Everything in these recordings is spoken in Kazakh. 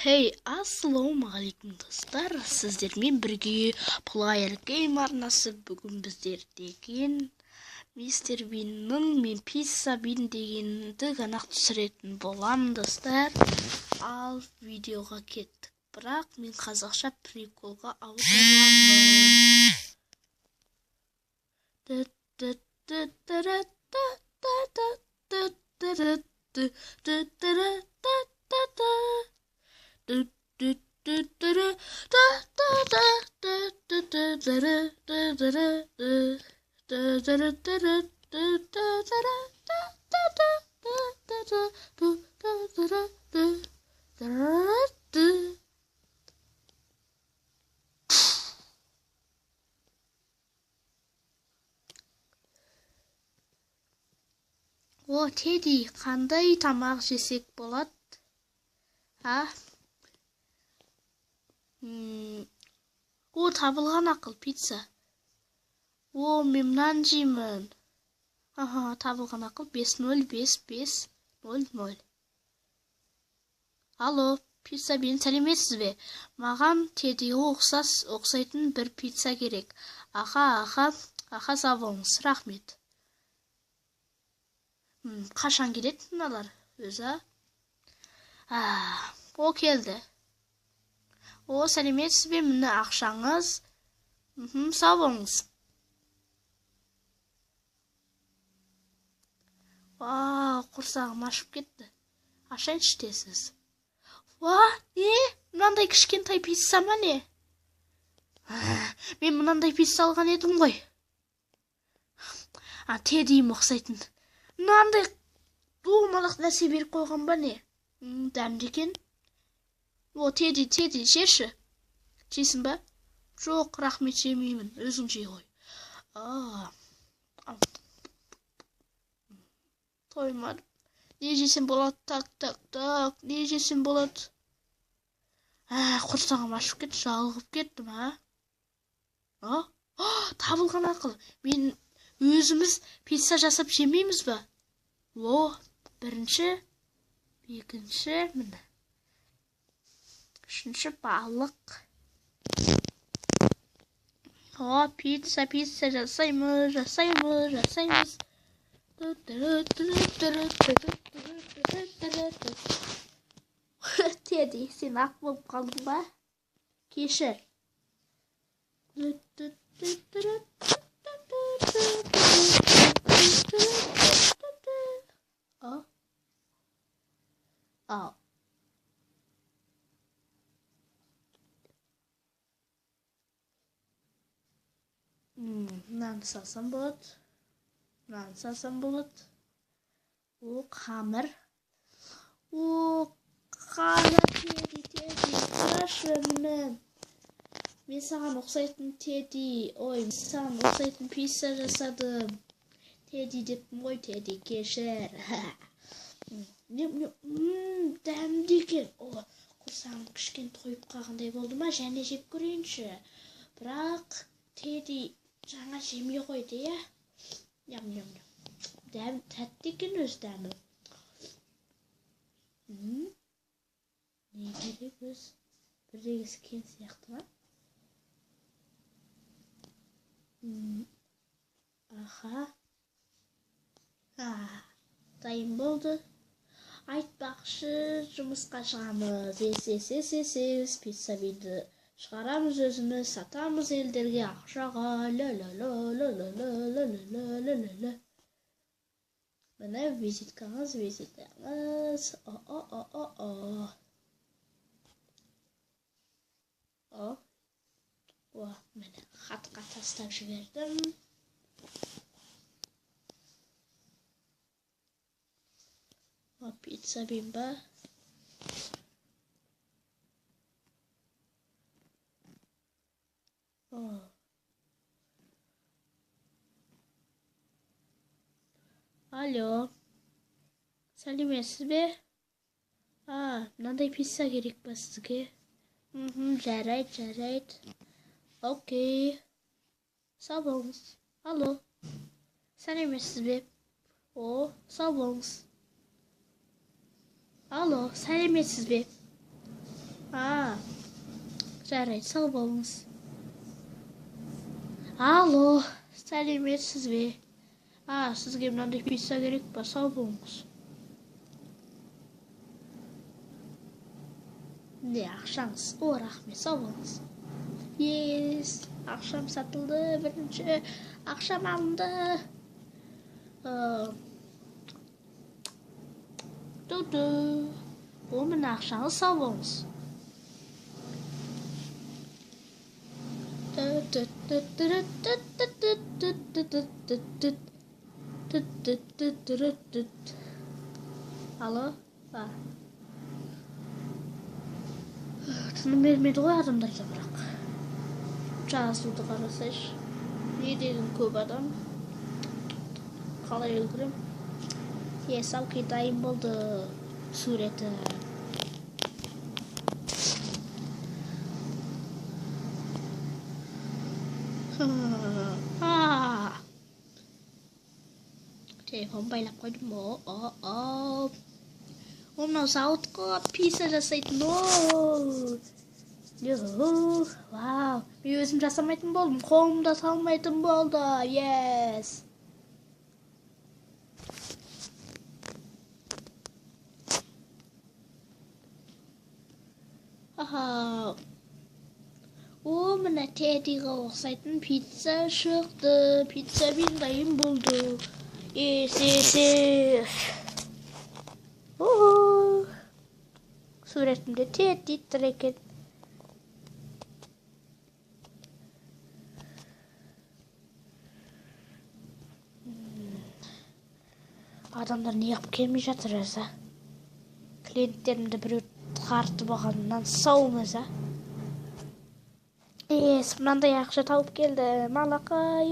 Hey, ассалаумағалейкум достар, сіздермен бірге Player Game арнасы бүгін біздердеген Мистер Биннің мен Пицца Бин дегенді ғанақ түсіретін болам достар. Ал видеоға кеттік, бірақ мен қазақша приколға О, Теди, қандай тамақ жесек болады? О, табылған ақыл, пицца. О, мен мынаны жеймін. Табылған ақыл 505500. Алло, Пицца Бин, сәлеметсіз бе? Маған Тедиге ұқсайтын бір пицца керек. Аха, сау болыңыз, рахмет. Қашан келеді мыналар өзі? О, келді. О, сәлеметсіз бе? Міне ақшаңыз. Сау болыңыз. Құрсағым ашып кетті. Ашайыншы тесіз. Не? Мынандай кішкентай пицца ма не? Мен мынандай пицца алған едім ғой. Тедиім ұқсайтын. Мынандай домалақ нәрсе беріп қойған ба не? Дәмді екен. О, Теди, жеші. Жейсің ба? Жоқ, рахмет, жемеймін. Өзің жей ғой. Тоймадым. Не жесем болады? Так. Не жесем болады? Құрсағым ашып кетті, жалығып кеттім, Табылған ақыл. Мен өзіміз пицца жасап жемейміз ба? Бірінші, екінші, міне. Үшінші балық. Пицца жасаймыз. Теди, сен ақ болып қалдың ба? Кешір. Мынаны салсам болады. О, қамыр. Қара Теди, қарашы мен саған ұқсайтын Теди. Мен саған ұқсайтын пицца жасадым. Теди деппін ғой, Теди, кешір. Дәмді екен. Құрсағым кішкен тойып қалғандай болды ма? Және жеп көрейінші. Бірақ Теди жаңа жемей қойды, Ням. Дәм тәтті екен өз дәмі. Не керек өз? Бірдегесі кен сияқты ма? Дайын болды. Айтпақшы, жұмысқа шығамыз. Пицца Бинді шығарамыз өзіміз, сатамыз елдерге ақшаға. Міне визиткаңыз. Міне хатқа тастап жібердім. Пицца Бин ба? Алло, сәлеметсіз бе? Мынандай пицца керек па сізге? Жарайды. Окей. Сау болыңыз. Алло, сәлеметсіз бе? Сау болыңыз. Алло, сәлеметсіз бе? Жарайды, сау болыңыз. Алло, сәлеметсіз бе? Сізге мынандай пицца керек па? Сау болыңыз. Не, ақшаңыз? Рахмет, сау болыңыз. Ақшам сатылды, бірінші ақшам алынды. Міне ақшаңыз, сау болыңыз. Алло? Тыным бермеді ғой адамдарға, бірақ жазуды қарасайшы. Не деген көп адам. Қалай өлгірем? Салқи дайын болды суреті. Телефон байлап қойдым. Мынау зауытқа пицца жасайтын. Вау, мен өзім жасамайтын болдым, қолымда салмайтын болды. Міне тедиға ұқсайтын пицца шықты. Пицца мен дайын болды. Суретімде теди тұр екен. Адамдар неғып келмей жатыр өзі? Клиенттерімді біреу қартып алғаннан саумыз, мынандай ақша тауып келді. Малақай,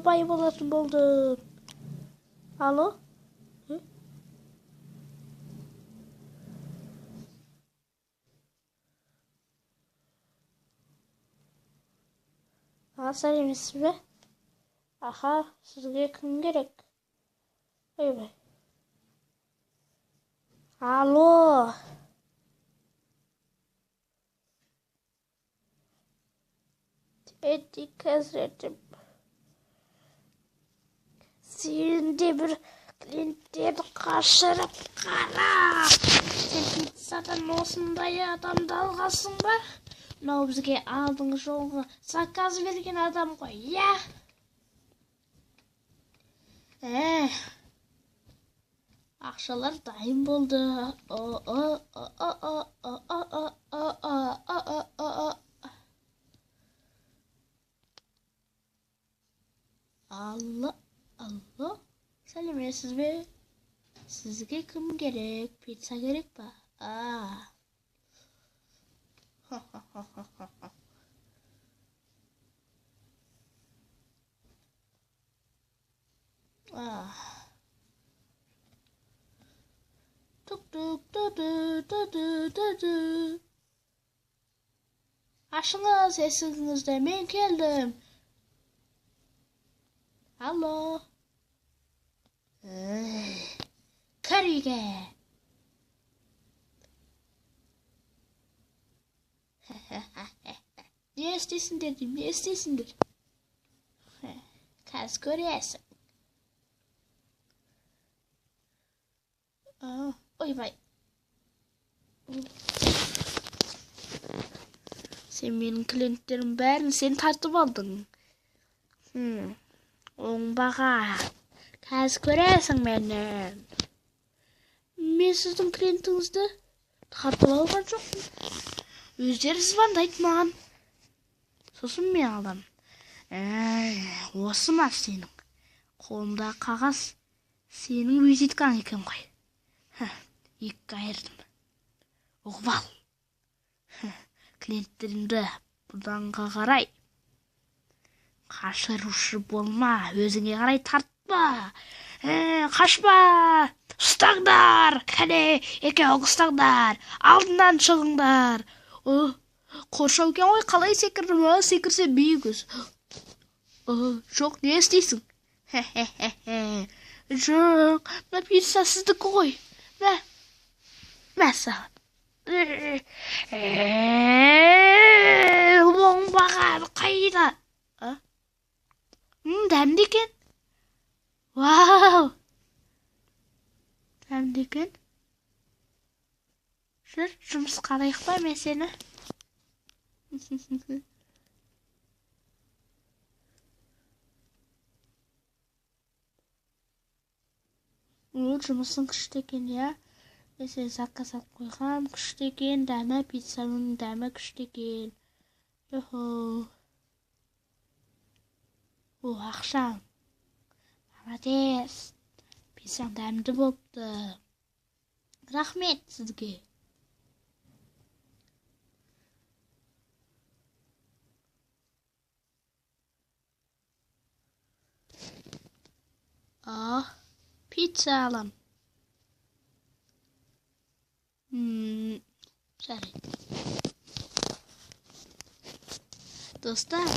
бай болатын болды. Алло? Сәлеметсіз бе? Сізге кім керек? Ойбай. Алло? Теди қазретім. Сен де бір клиенттерді қашырып қара. Сен пиццадан осындай адамды алғасың ба? Мынау бізге алдыңғы жолғы заказ берген адам ғой, Ақшалар дайын болды. Алло, сәлеметсіз бе? Сізге кім керек? Пицца керек па? Ашыңыз, есігіңізді, мен келдім. Алло. Кір үйге. Не істейсіңдер деймін, не істейсіңдер? Қазір көресің. Ойбай. Сен менің клиенттерім бәрін сен тартып алдың. Оңбаға. Қазір көресің менің. Мен сіздің клиентіңізді тартып алған жоқпын. Өздері звондайды маған. Сосын мен алдым. Осы ма сенің? Қолымда қағаз. Сенің визиткаң екен ғой. Екі айырдым. Оғбал. Клиенттерімді бұданға қарай. Қашырушы болма. Өзіңе қарай тартпа. Қашпа. Ұстаңдар. Кәне, екеуің ұстаңдар. Алдынан шығыңдар. Қоршау екен ғой, қалай секірдім? Секірсе бейгіз. Жоқ, не істейсің? Жоқ, мына пицца сіздікі ғой. Мә саған. оңбаған қайда? Дәмді екен. Вау! Дәмді екен. Жүр, жұмыс қарайық па мен сені? Жұмысың күшті екен, я? Мен сені заказ алып қойғам, күшті екен, дәмі, пиццаның дәмі күшті екен. О, ақшам. Молодец. Пиццаң дәмді болыпты. Рахмет сізге. Pizza alам. Жарайды. Достар,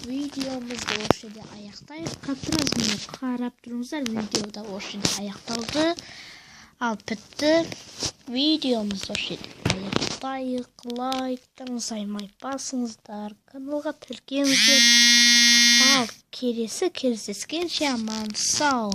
видеомызды осы жерде аяқтайық. Біраз минут қарап тұрыңыздар, видеода осы жерде аяқталды. Ал бітті. Видеомызды осы жерде аяқтайық. Лайктан саймай басыңыздар, каналға тіркеліңіздер. Ал келесі кездескенше аман сау.